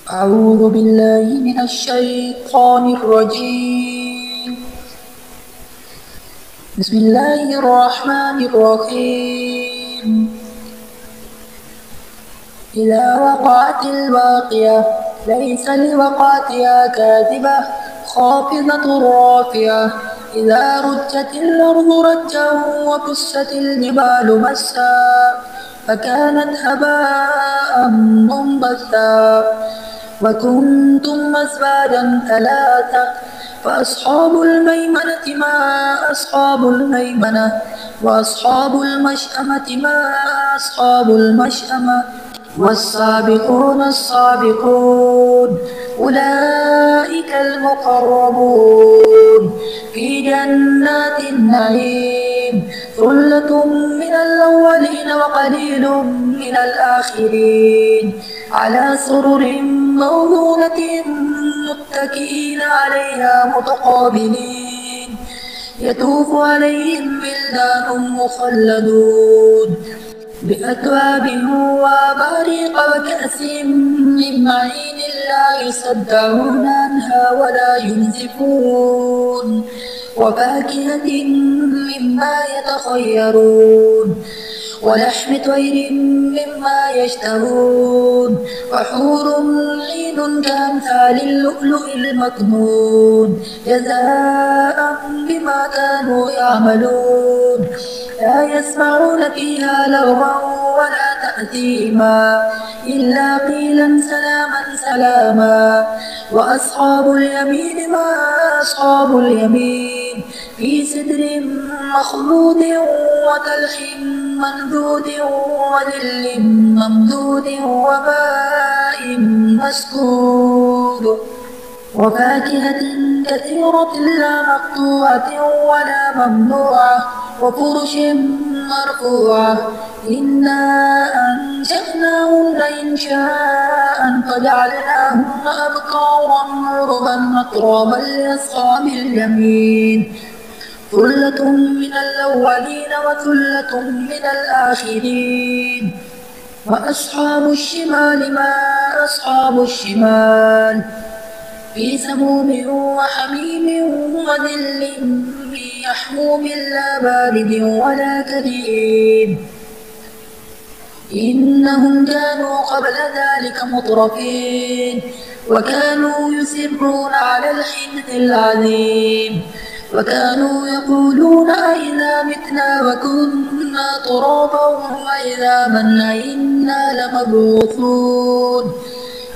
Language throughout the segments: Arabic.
أعوذ بالله من الشيطان الرجيم. بسم الله الرحمن الرحيم. إذا وقعت الواقعة ليس لوقعتها كاذبة خافضة رافعة. إذا رجت الأرض رجا وبست الجبال بسا فكانت هباء منبثا وكنتم أزواجا ثلاثة فأصحاب الميمنة ما أصحاب الميمنة وأصحاب المشأمة ما أصحاب المشأمة والسابقون السابقون أولئك المقربون في جنات النعيم ثلة من الأولين وقليل من الآخرين على سرر موضونة متكئين عليها متقابلين يطوف عليهم ولدان مخلدون بأكواب وأباريق وكأس من معين لا يصدعون عنها ولا ينزفون وفاكهة مما يتخيرون ولحم طير مما يشتهون وحور عين كأمثال اللؤلؤ المكنون جزاء بما كانوا يعملون لا يسمعون فيها لغوا ولا تأثيما إلا قيلا سلاما سلاما وأصحاب اليمين ما أصحاب اليمين في سدر مخضود وطلح ممدود وظل ممدود وماء مسكوب وفاكهة كثيرة لا مقطوعة ولا ممنوعة وفرش مرفوعة إنا أنشأناهن إنشاء فجعلناهن أبكارا عربا أترابا لأصحاب اليمين ثلة من الأولين وثلة من الآخرين وأصحاب الشمال ما أصحاب الشمال في سموم وحميم وظل من يحموم لا بارد ولا كريم إنهم كانوا قبل ذلك مترفين وكانوا يصرون على الحنث العظيم وكانوا يقولون أئذا متنا وكنا ترابا وإذا منا إنا لمبعوثون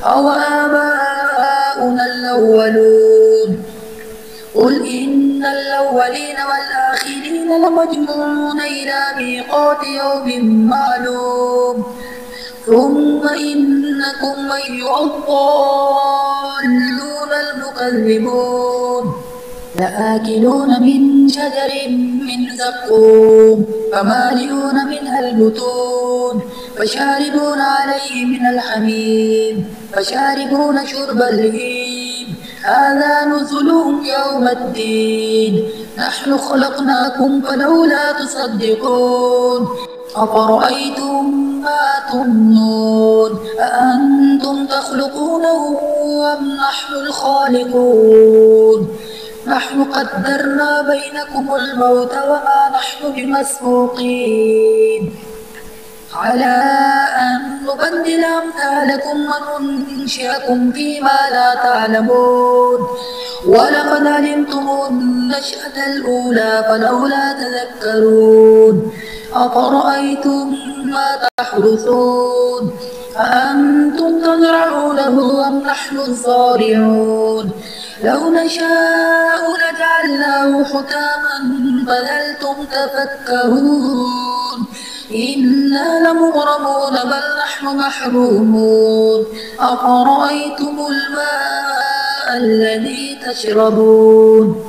أو آباؤنا الأولون قل إن الأولين والآخرين لمجموعون إلى ميقات يوم معلوم ثم إنكم أيها الضالون المكذبون لآكلون من شجر من زقوم فمالئون منها البطون فشاربون عليه من الحميم فشاربون شرب الهيم هذا نزلهم يوم الدين نحن خلقناكم فلولا تصدقون أفرأيتم ما تمنون أأنتم تخلقونه أم نحن الخالقون نحن قدرنا بينكم الموت وما نحن بمسبوقين على أن نبدل أمثالكم وننشئكم فيما لا تعلمون ولقد علمتم النشأة الأولى فلولا تذكرون أفرأيتم ما تحرثون أأنتم تزرعونه أم نحن الزارعون لو نشاء لجعلناه حكاما فظلتم تفكرون إنا لمغرمون بل نحن محرومون أفرأيتم الماء الذي تشربون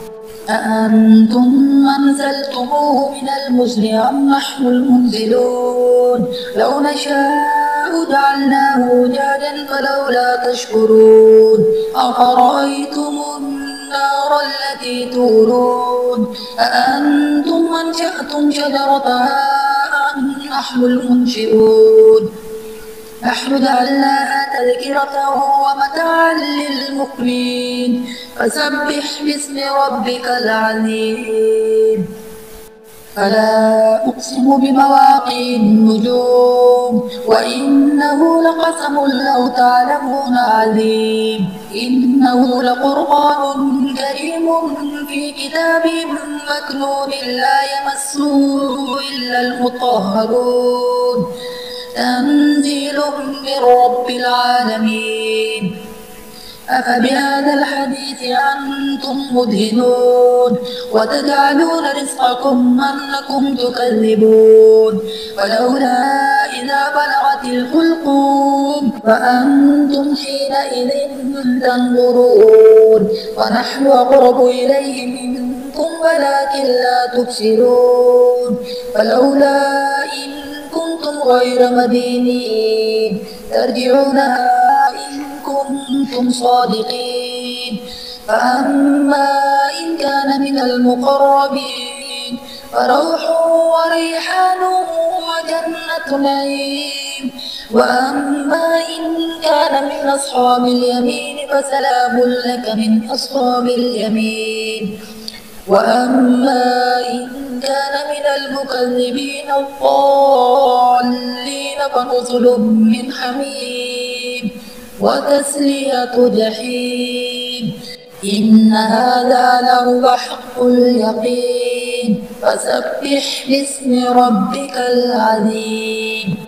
أأنتم أنزلتموه من المزن أم نحن المنزلون لو نشاء جعلناه أجاجا فلولا تشكرون أفرأيتم النار التي تورون أأنتم أنشأتم شجرتها أم نحن المنشئون نحن جعلناها تذكرة ومتاعا للمقوين فسبح باسم ربك العظيم. فلا أقسم بمواقع النجوم وإنه لقسم لو تعلمون عظيم. إنه لقرآن كريم في كتاب مكنون لا يمسه إلا المطهرون تنزيل من رب العالمين. أفبهذا الحديث أنتم مدهنون وتجعلون رزقكم أنكم تكذبون. ولولا إذا بلغت الحلقوم فأنتم حينئذ تنظرون ونحن أقرب إليه منكم ولكن لا تبصرون. فلولا إن كنتم غير مدينين ترجعونها إن كنتم صادقين. فأما إن كان من المقربين فروح وريحان وجنة نعيم. وأما إن كان من أصحاب اليمين فسلام لك من أصحاب اليمين. وأما إن كان من المكذبين الضالين فنزل من حميم وتسلية جحيم. إن هذا لهو حق اليقين فسبح باسم ربك العظيم.